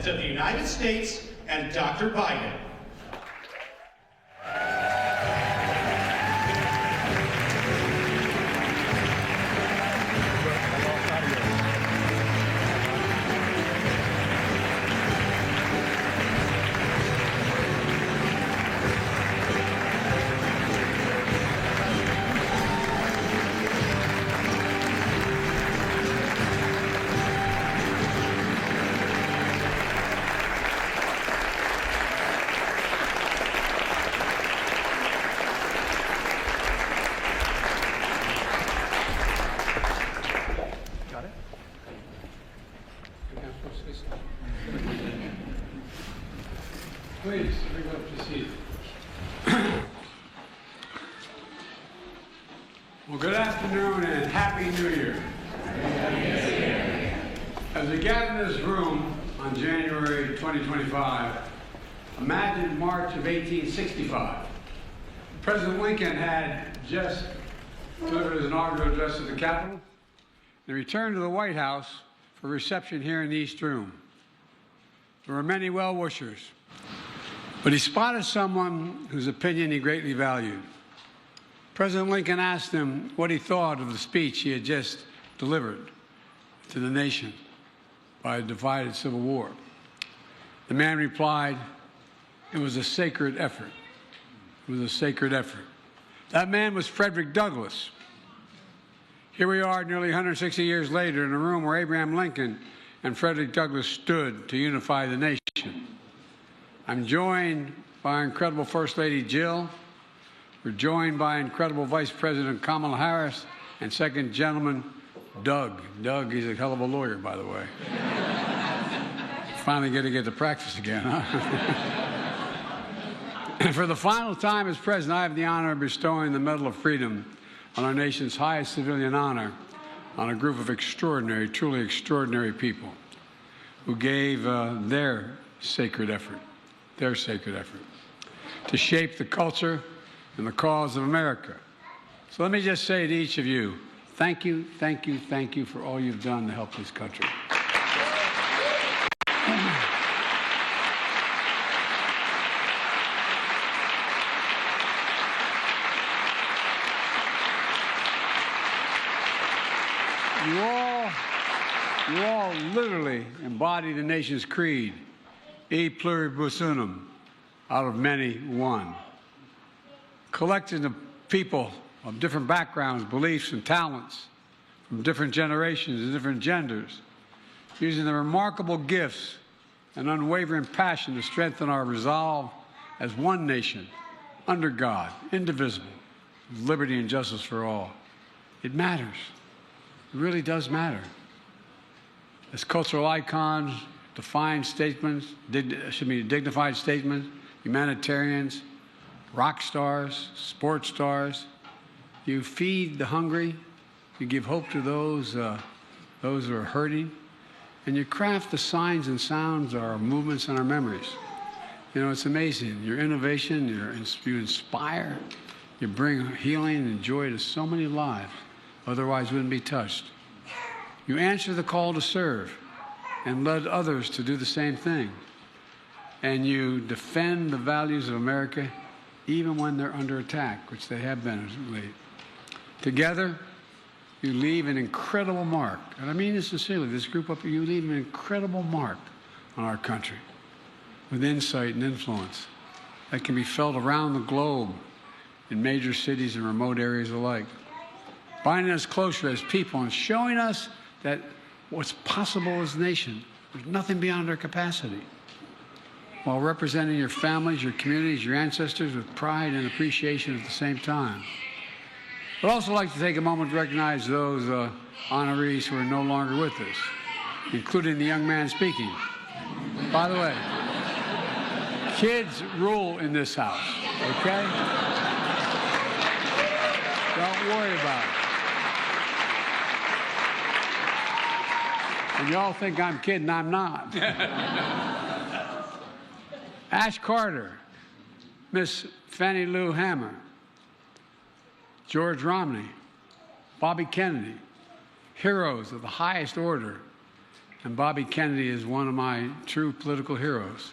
to the United States and Dr. Biden. Please, bring up to seat. Well, good afternoon and Happy New Year. As we gather in this room on January 2025, imagine March of 1865. President Lincoln had just delivered his inaugural address to the Capitol and returned to the White House for a reception here in the East Room. There were many well-wishers, but he spotted someone whose opinion he greatly valued. President Lincoln asked him what he thought of the speech he had just delivered to the nation by a divided civil war. The man replied, "It was a sacred effort. It was a sacred effort." That man was Frederick Douglass. Here we are nearly 160 years later in a room where Abraham Lincoln and Frederick Douglass stood to unify the nation. I'm joined by our incredible First Lady Jill. We're joined by incredible Vice President Kamala Harris and Second Gentleman Doug. Doug, he's a hell of a lawyer, by the way. Finally get to practice again, huh? And for the final time as president, I have the honor of bestowing the Medal of Freedom on our nation's highest civilian honor on a group of extraordinary, truly extraordinary people who gave their sacred effort to shape the culture and the cause of America. So let me just say to each of you, thank you, thank you, thank you for all you've done to help this country. You all literally embody the nation's creed, e pluribus unum, out of many one. Collecting of people of different backgrounds, beliefs, and talents from different generations and different genders, using their remarkable gifts and unwavering passion to strengthen our resolve as one nation, under God, indivisible, with liberty and justice for all. It matters. It really does matter. As cultural icons, dignified statements, humanitarians, rock stars, sports stars, you feed the hungry, you give hope to those who are hurting, and you craft the signs and sounds of our movements and our memories. You know, it's amazing. Your innovation, you inspire, you bring healing and joy to so many lives, otherwise wouldn't be touched. You answer the call to serve and led others to do the same thing. And you defend the values of America even when they're under attack, which they have been lately. Together, you leave an incredible mark. And I mean this sincerely, this group up here, you leave an incredible mark on our country with insight and influence that can be felt around the globe in major cities and remote areas alike, binding us closer as people and showing us that what's possible as a nation, there's nothing beyond our capacity, while representing your families, your communities, your ancestors with pride and appreciation at the same time. I'd also like to take a moment to recognize those honorees who are no longer with us, including the young man speaking. By the way, kids rule in this house, okay? Don't worry about it. And y'all think I'm kidding, I'm not. Ash Carter, Miss Fannie Lou Hamer, George Romney, Bobby Kennedy, heroes of the highest order, and Bobby Kennedy is one of my true political heroes.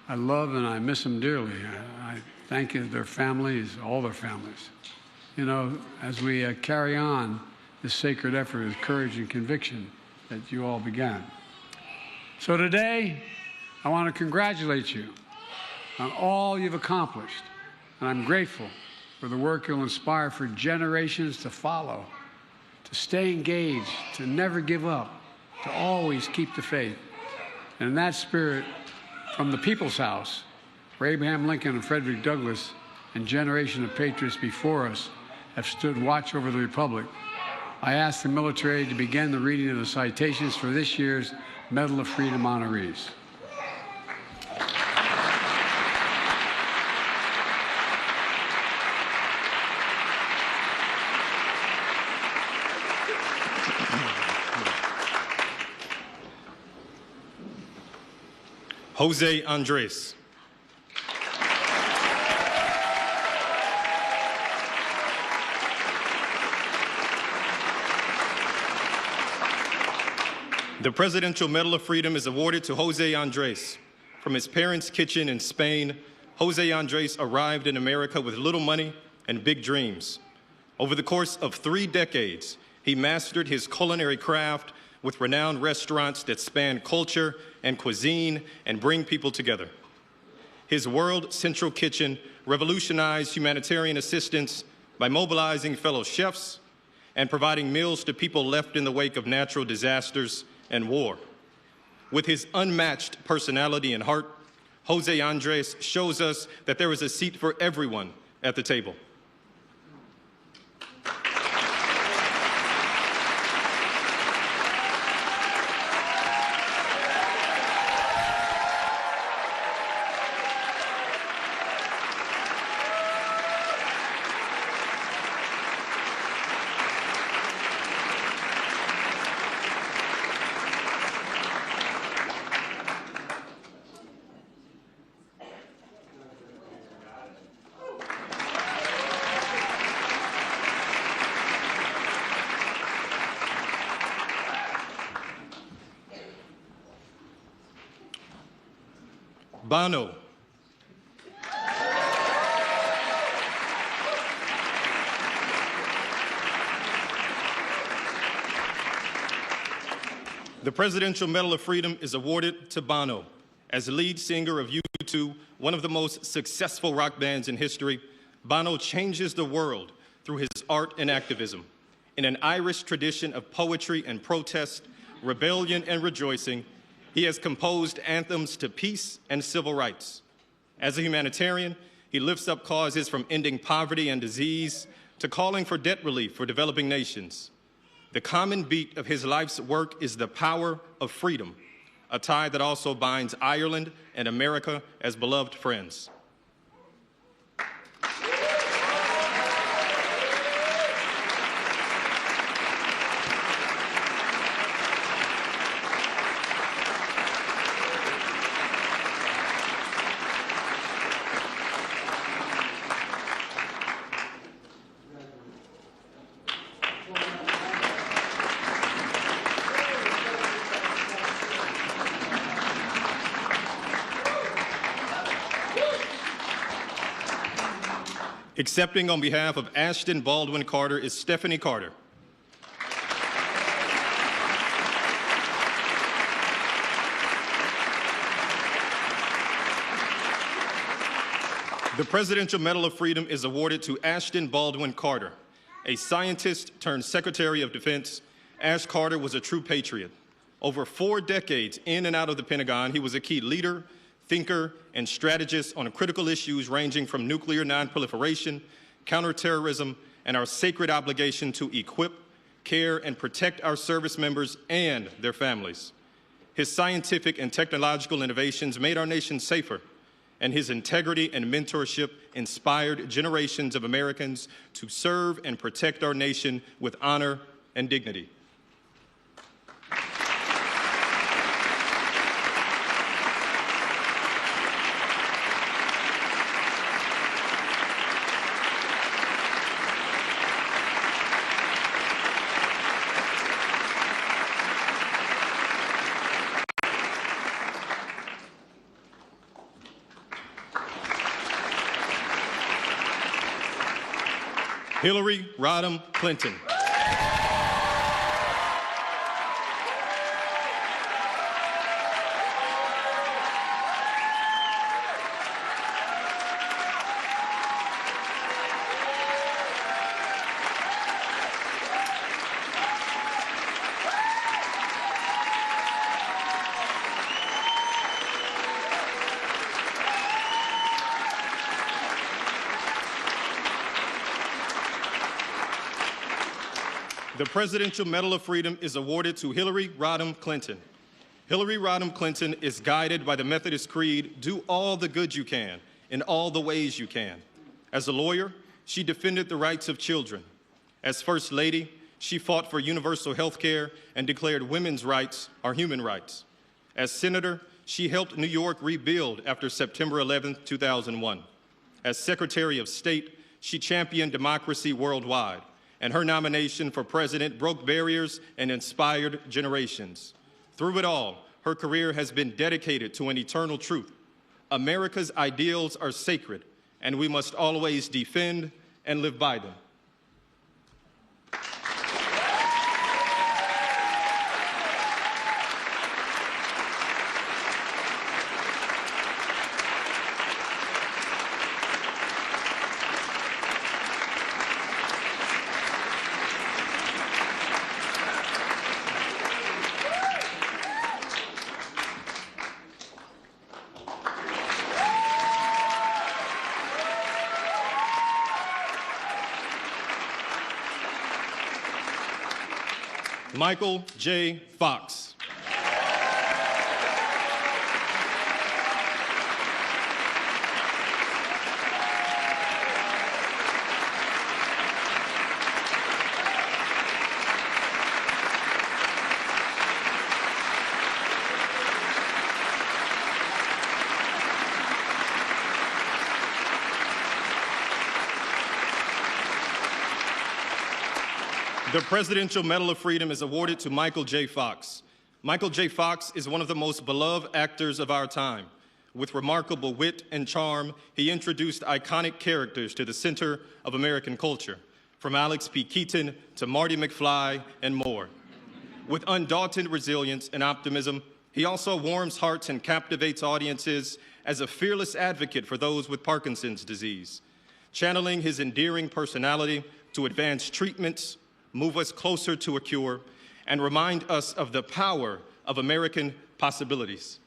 I love and I miss them dearly. I thank their families, all their families. You know, as we carry on this sacred effort of courage and conviction that you all began. So today, I want to congratulate you on all you've accomplished, and I'm grateful for the work you'll inspire for generations to follow, to stay engaged, to never give up, to always keep the faith. And in that spirit, from the People's House, where Abraham Lincoln and Frederick Douglass and generation of patriots before us have stood watch over the Republic, I ask the military to begin the reading of the citations for this year's Medal of Freedom honorees. Jose Andres. The Presidential Medal of Freedom is awarded to Jose Andres. From his parents' kitchen in Spain, Jose Andres arrived in America with little money and big dreams. Over the course of 3 decades, he mastered his culinary craft with renowned restaurants that span culture and cuisine and bring people together. His World Central Kitchen revolutionized humanitarian assistance by mobilizing fellow chefs and providing meals to people left in the wake of natural disasters and war. With his unmatched personality and heart, Jose Andres shows us that there is a seat for everyone at the table. Bono. The Presidential Medal of Freedom is awarded to Bono. As the lead singer of U2, one of the most successful rock bands in history, Bono changes the world through his art and activism. In an Irish tradition of poetry and protest, rebellion and rejoicing, he has composed anthems to peace and civil rights. As a humanitarian, he lifts up causes from ending poverty and disease to calling for debt relief for developing nations. The common beat of his life's work is the power of freedom, a tie that also binds Ireland and America as beloved friends. Accepting on behalf of Ashton Baldwin Carter is Stephanie Carter. The Presidential Medal of Freedom is awarded to Ashton Baldwin Carter. A scientist turned Secretary of Defense, Ash Carter was a true patriot. Over 4 decades in and out of the Pentagon, he was a key leader, thinker, and strategist on critical issues ranging from nuclear nonproliferation, counterterrorism, and our sacred obligation to equip, care, and protect our service members and their families. His scientific and technological innovations made our nation safer, and his integrity and mentorship inspired generations of Americans to serve and protect our nation with honor and dignity. Hillary Rodham Clinton. The Presidential Medal of Freedom is awarded to Hillary Rodham Clinton. Hillary Rodham Clinton is guided by the Methodist Creed, do all the good you can in all the ways you can. As a lawyer, she defended the rights of children. As First Lady, she fought for universal health care and declared women's rights are human rights. As Senator, she helped New York rebuild after September 11, 2001. As Secretary of State, she championed democracy worldwide, and her nomination for president broke barriers and inspired generations. Through it all, her career has been dedicated to an eternal truth. America's ideals are sacred, and we must always defend and live by them. Michael J. Fox. The Presidential Medal of Freedom is awarded to Michael J. Fox. Michael J. Fox is one of the most beloved actors of our time. With remarkable wit and charm, he introduced iconic characters to the center of American culture, from Alex P. Keaton to Marty McFly and more. With undaunted resilience and optimism, he also warms hearts and captivates audiences as a fearless advocate for those with Parkinson's disease, channeling his endearing personality to advance treatments, move us closer to a cure, and remind us of the power of American possibilities.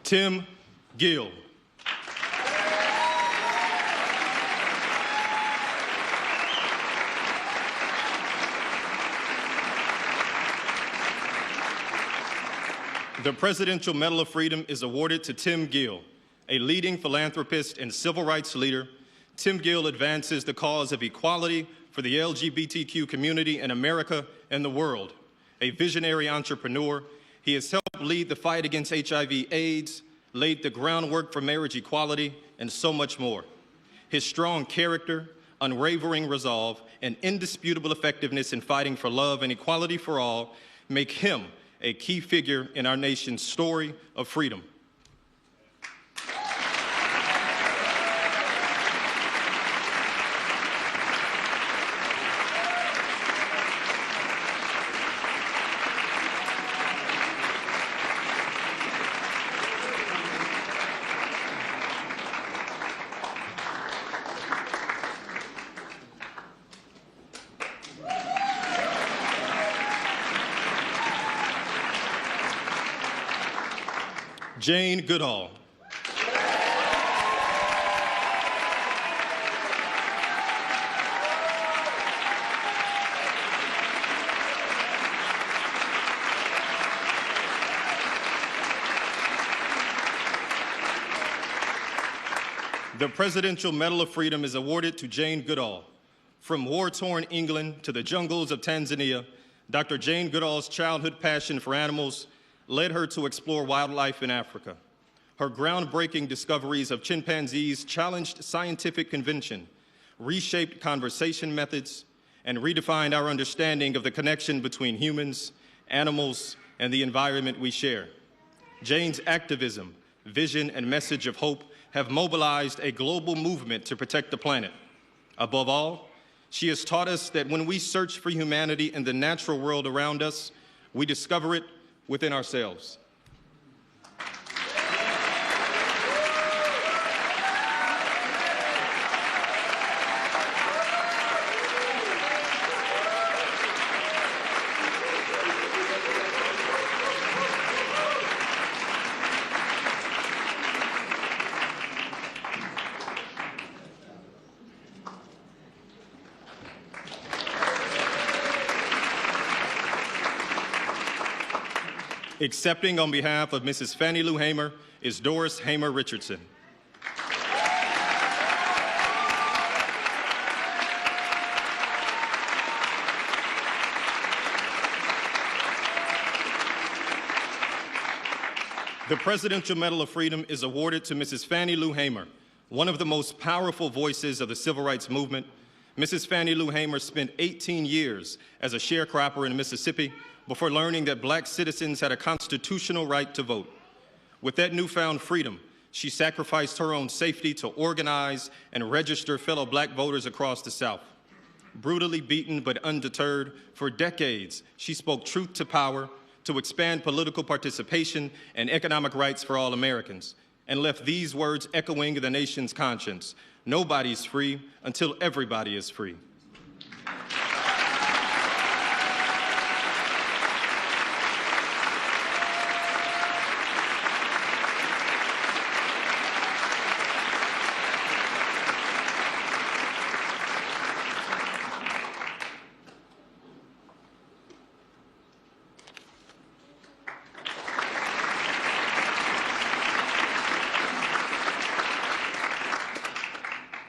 Tim Gill. The Presidential Medal of Freedom is awarded to Tim Gill, a leading philanthropist and civil rights leader. Tim Gill advances the cause of equality for the LGBTQ community in America and the world. A visionary entrepreneur, he has helped lead the fight against HIV/AIDS, laid the groundwork for marriage equality, and so much more. His strong character, unwavering resolve, and indisputable effectiveness in fighting for love and equality for all make him a key figure in our nation's story of freedom. Jane Goodall. The Presidential Medal of Freedom is awarded to Jane Goodall. From war-torn England to the jungles of Tanzania, Dr. Jane Goodall's childhood passion for animals led her to explore wildlife in Africa. Her groundbreaking discoveries of chimpanzees challenged scientific convention, reshaped conversation methods, and redefined our understanding of the connection between humans, animals, and the environment we share. Jane's activism, vision, and message of hope have mobilized a global movement to protect the planet. Above all, she has taught us that when we search for humanity in the natural world around us, we discover it within ourselves. Accepting on behalf of Mrs. Fannie Lou Hamer is Doris Hamer Richardson. The Presidential Medal of Freedom is awarded to Mrs. Fannie Lou Hamer, one of the most powerful voices of the civil rights movement. Mrs. Fannie Lou Hamer spent 18 years as a sharecropper in Mississippi before learning that black citizens had a constitutional right to vote. With that newfound freedom, she sacrificed her own safety to organize and register fellow black voters across the South. Brutally beaten but undeterred, for decades, she spoke truth to power to expand political participation and economic rights for all Americans, and left these words echoing in the nation's conscience: nobody's free until everybody is free.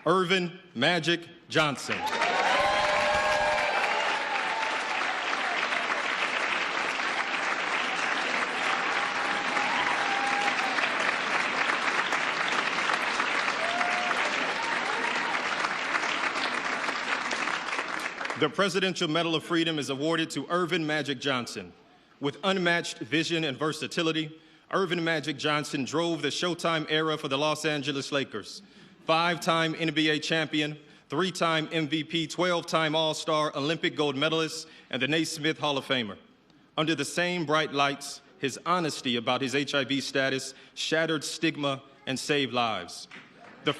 Irvin Magic Johnson. The Presidential Medal of Freedom is awarded to Irvin Magic Johnson. With unmatched vision and versatility, Irvin Magic Johnson drove the Showtime era for the Los Angeles Lakers. 5-time NBA champion, 3-time MVP, 12-time All-Star, Olympic gold medalist, and the Naismith Hall of Famer. Under the same bright lights, his honesty about his HIV status shattered stigma and saved lives. The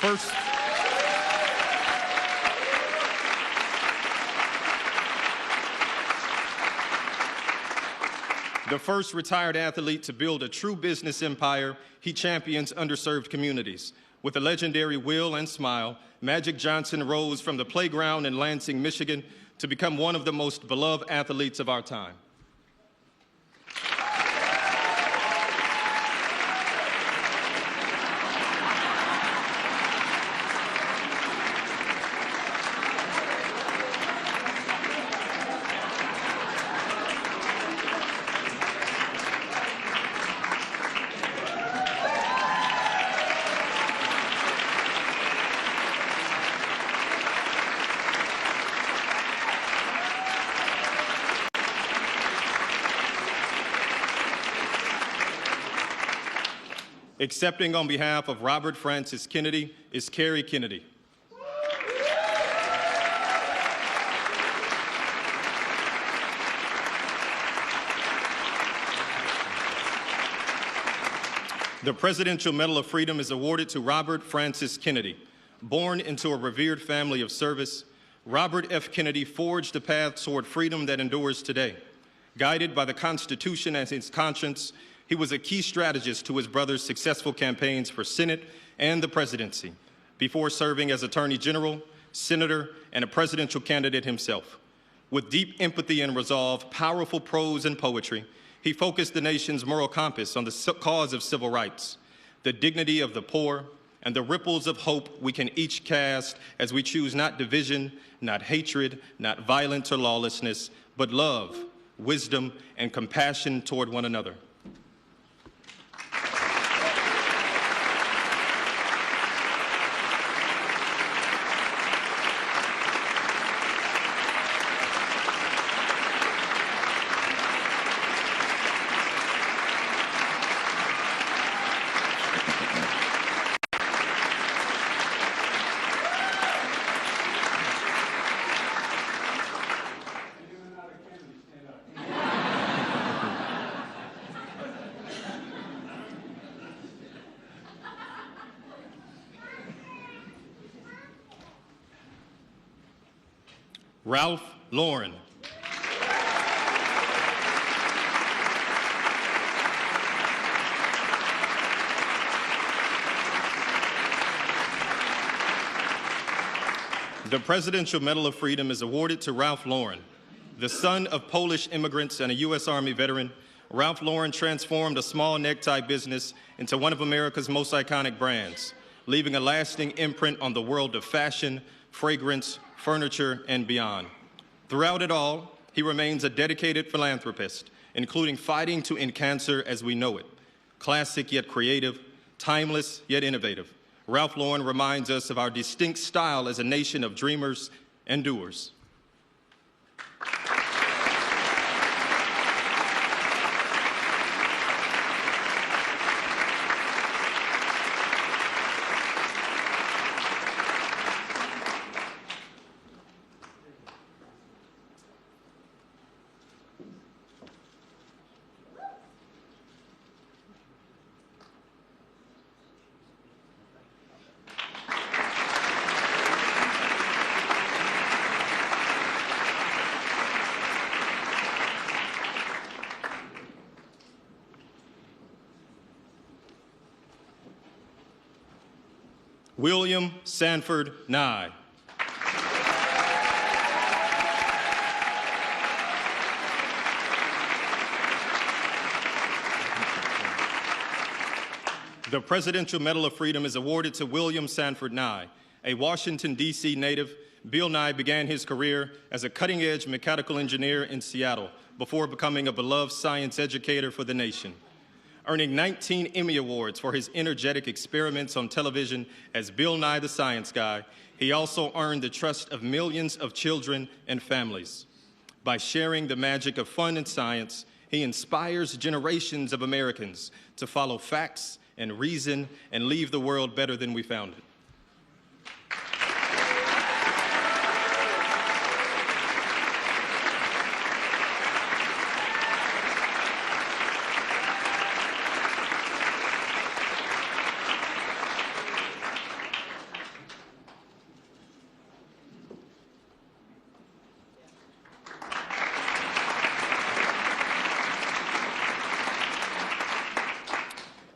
first retired athlete to build a true business empire, he champions underserved communities. With a legendary will and smile, Magic Johnson rose from the playground in Lansing, Michigan, to become one of the most beloved athletes of our time. Accepting on behalf of Robert Francis Kennedy is Carrie Kennedy. The Presidential Medal of Freedom is awarded to Robert Francis Kennedy. Born into a revered family of service, Robert F. Kennedy forged a path toward freedom that endures today. Guided by the Constitution as his conscience, he was a key strategist to his brother's successful campaigns for Senate and the presidency, before serving as Attorney General, Senator, and a presidential candidate himself. With deep empathy and resolve, powerful prose and poetry, he focused the nation's moral compass on the cause of civil rights, the dignity of the poor, and the ripples of hope we can each cast as we choose not division, not hatred, not violence or lawlessness, but love, wisdom, and compassion toward one another. Ralph Lauren. The Presidential Medal of Freedom is awarded to Ralph Lauren. The son of Polish immigrants and a U.S. Army veteran, Ralph Lauren transformed a small necktie business into one of America's most iconic brands, leaving a lasting imprint on the world of fashion, fragrance, furniture, and beyond. Throughout it all, he remains a dedicated philanthropist, including fighting to end cancer as we know it. Classic yet creative, timeless yet innovative, Ralph Lauren reminds us of our distinct style as a nation of dreamers and doers. William Sanford Nye. The Presidential Medal of Freedom is awarded to William Sanford Nye. A Washington, D.C. native, Bill Nye began his career as a cutting-edge mechanical engineer in Seattle before becoming a beloved science educator for the nation. Earning 19 Emmy Awards for his energetic experiments on television as Bill Nye the Science Guy, he also earned the trust of millions of children and families. By sharing the magic of fun and science, he inspires generations of Americans to follow facts and reason and leave the world better than we found it.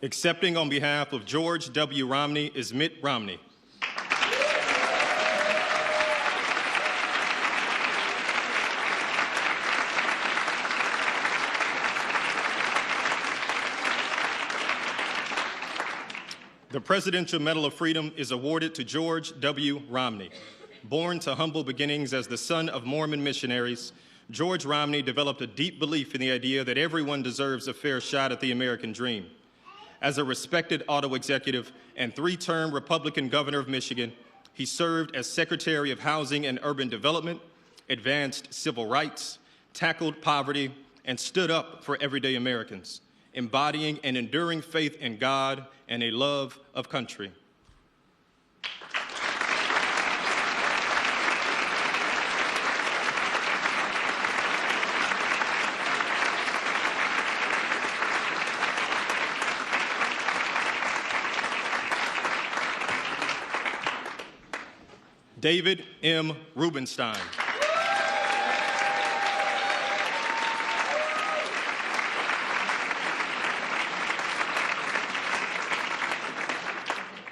Accepting on behalf of George W. Romney is Mitt Romney. The Presidential Medal of Freedom is awarded to George W. Romney. Born to humble beginnings as the son of Mormon missionaries, George Romney developed a deep belief in the idea that everyone deserves a fair shot at the American dream. As a respected auto executive and three-term Republican governor of Michigan, he served as Secretary of Housing and Urban Development, advanced civil rights, tackled poverty, and stood up for everyday Americans, embodying an enduring faith in God and a love of country. David M. Rubenstein.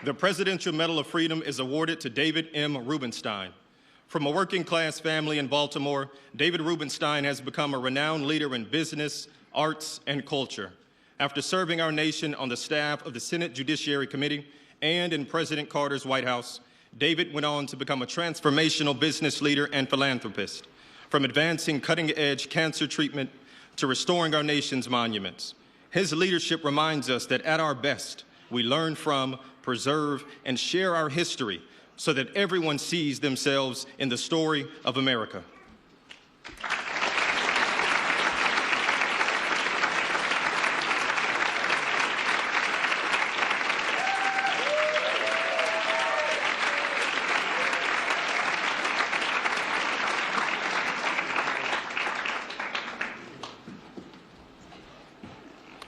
The Presidential Medal of Freedom is awarded to David M. Rubenstein. From a working-class family in Baltimore, David Rubenstein has become a renowned leader in business, arts, and culture. After serving our nation on the staff of the Senate Judiciary Committee and in President Carter's White House, David went on to become a transformational business leader and philanthropist, from advancing cutting-edge cancer treatment to restoring our nation's monuments. His leadership reminds us that at our best, we learn from, preserve, and share our history so that everyone sees themselves in the story of America.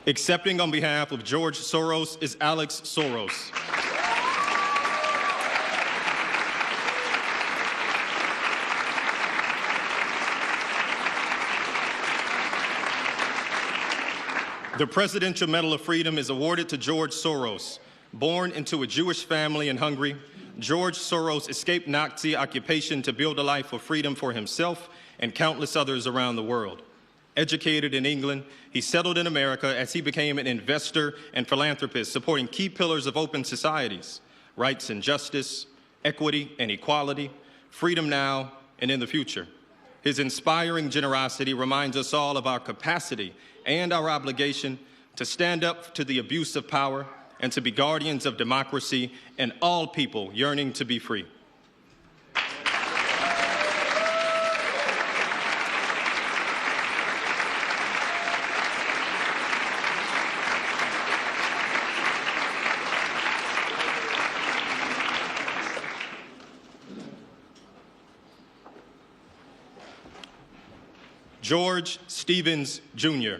Accepting on behalf of George Soros is Alex Soros. The Presidential Medal of Freedom is awarded to George Soros. Born into a Jewish family in Hungary, George Soros escaped Nazi occupation to build a life of freedom for himself and countless others around the world. Educated in England, he settled in America as he became an investor and philanthropist, supporting key pillars of open societies: rights and justice, equity and equality, freedom now and in the future. His inspiring generosity reminds us all of our capacity and our obligation to stand up to the abuse of power and to be guardians of democracy and all people yearning to be free. George Stevens, Jr.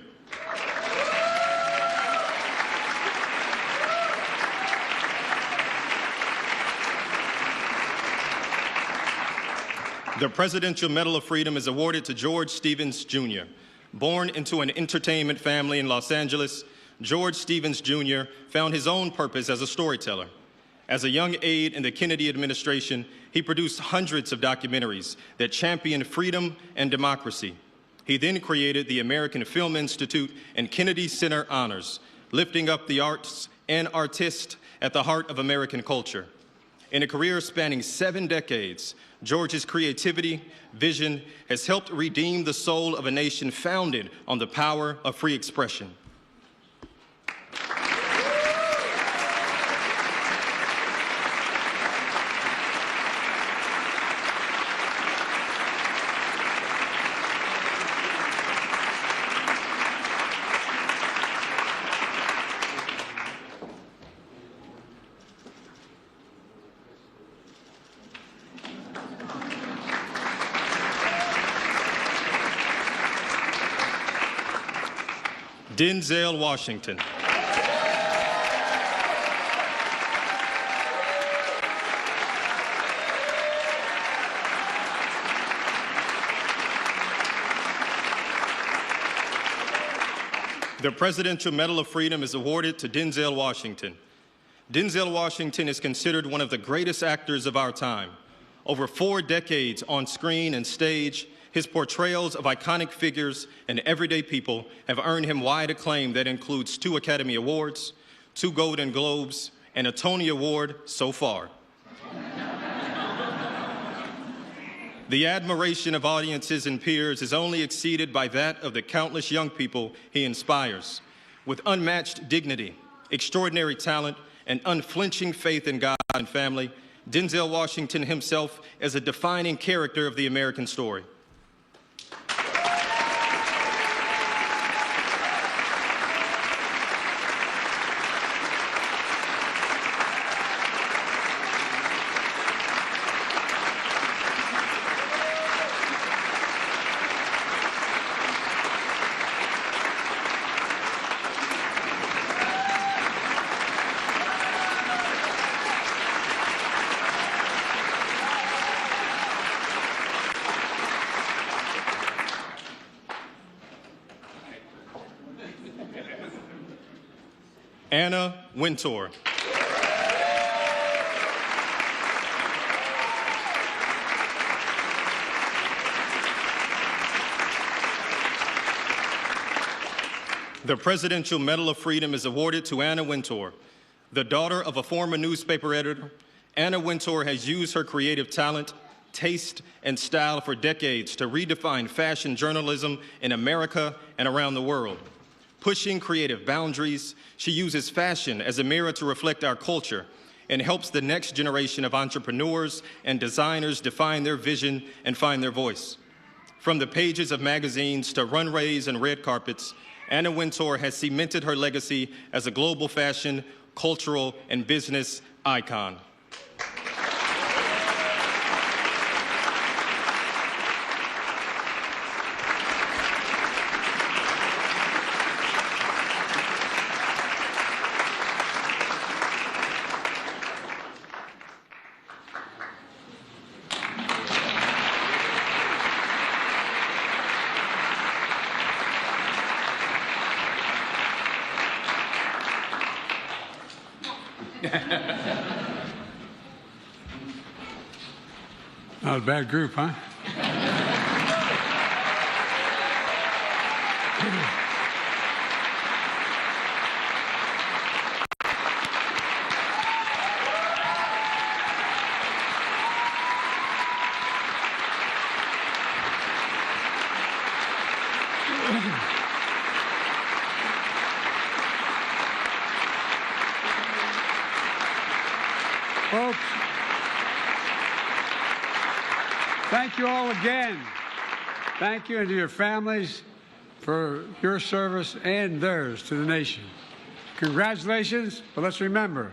The Presidential Medal of Freedom is awarded to George Stevens, Jr. Born into an entertainment family in Los Angeles, George Stevens, Jr. found his own purpose as a storyteller. As a young aide in the Kennedy administration, he produced hundreds of documentaries that championed freedom and democracy. He then created the American Film Institute and Kennedy Center Honors, lifting up the arts and artists at the heart of American culture. In a career spanning 7 decades, George's creativity, vision has helped redeem the soul of a nation founded on the power of free expression. Denzel Washington. The Presidential Medal of Freedom is awarded to Denzel Washington. Denzel Washington is considered one of the greatest actors of our time. Over 4 decades on screen and stage, his portrayals of iconic figures and everyday people have earned him wide acclaim that includes 2 Academy Awards, 2 Golden Globes, and a Tony Award so far. The admiration of audiences and peers is only exceeded by that of the countless young people he inspires. With unmatched dignity, extraordinary talent, and unflinching faith in God and family, Denzel Washington himself is a defining character of the American story. Anna Wintour. The Presidential Medal of Freedom is awarded to Anna Wintour. The daughter of a former newspaper editor, Anna Wintour has used her creative talent, taste, and style for decades to redefine fashion journalism in America and around the world. Pushing creative boundaries, she uses fashion as a mirror to reflect our culture and helps the next generation of entrepreneurs and designers define their vision and find their voice. From the pages of magazines to runways and red carpets, Anna Wintour has cemented her legacy as a global fashion, cultural, and business icon. Not a bad group, huh? Folks, thank you all again. Thank you and to your families for your service and theirs to the nation. Congratulations, but let's remember,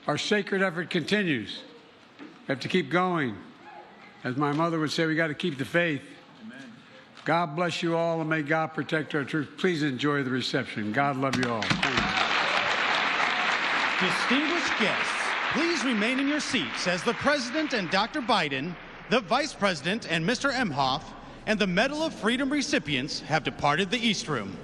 our sacred effort continues. We have to keep going. As my mother would say, we got to keep the faith. Amen. God bless you all, and may God protect our truth. Please enjoy the reception. God love you all. Thank you. Distinguished guests, please remain in your seats as the President and Dr. Biden, the Vice President and Mr. Emhoff, and the Medal of Freedom recipients have departed the East Room.